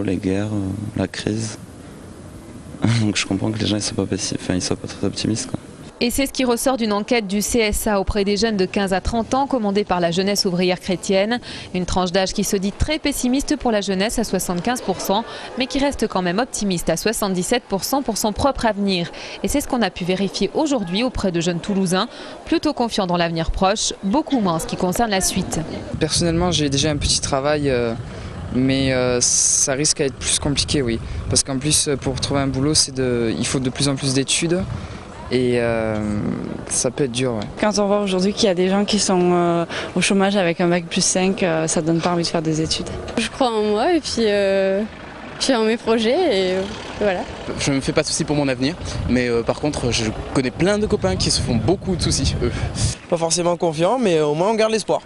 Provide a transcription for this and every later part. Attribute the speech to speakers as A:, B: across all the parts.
A: Les guerres, la crise. Donc je comprends que les gens ne soient pas très optimistes, quoi.
B: Et c'est ce qui ressort d'une enquête du CSA auprès des jeunes de 15 à 30 ans commandée par la jeunesse ouvrière chrétienne. Une tranche d'âge qui se dit très pessimiste pour la jeunesse à 75%, mais qui reste quand même optimiste à 77% pour son propre avenir. Et c'est ce qu'on a pu vérifier aujourd'hui auprès de jeunes Toulousains, plutôt confiants dans l'avenir proche, beaucoup moins en ce qui concerne la suite.
C: Personnellement, j'ai déjà un petit travail, mais ça risque à être plus compliqué, oui. Parce qu'en plus, pour trouver un boulot, il faut de plus en plus d'études. Et ça peut être dur. Ouais.
D: Quand on voit aujourd'hui qu'il y a des gens qui sont au chômage avec un bac plus 5, ça donne pas envie de faire des études.
E: Je crois en moi et puis en mes projets et voilà.
F: Je ne me fais pas de soucis pour mon avenir, mais par contre je connais plein de copains qui se font beaucoup de soucis, eux.
G: Pas forcément confiant, mais au moins on garde l'espoir.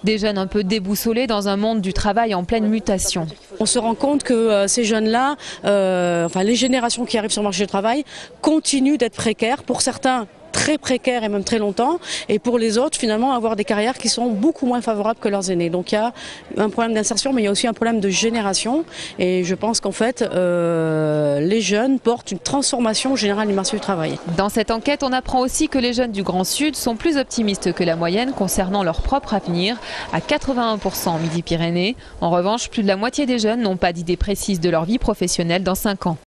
B: Des jeunes un peu déboussolés dans un monde du travail en pleine mutation.
H: On se rend compte que ces jeunes-là, les générations qui arrivent sur le marché du travail, continuent d'être précaires. Pour certains, très précaires et même très longtemps. Et pour les autres, finalement, avoir des carrières qui sont beaucoup moins favorables que leurs aînés. Donc il y a un problème d'insertion, mais il y a aussi un problème de génération. Et je pense qu'en fait, les jeunes portent une transformation générale du marché du travail.
B: Dans cette enquête, on apprend aussi que les jeunes du Grand Sud sont plus optimistes que la moyenne concernant leur propre avenir, à 81% en Midi-Pyrénées. En revanche, plus de la moitié des jeunes n'ont pas d'idée précise de leur vie professionnelle dans 5 ans.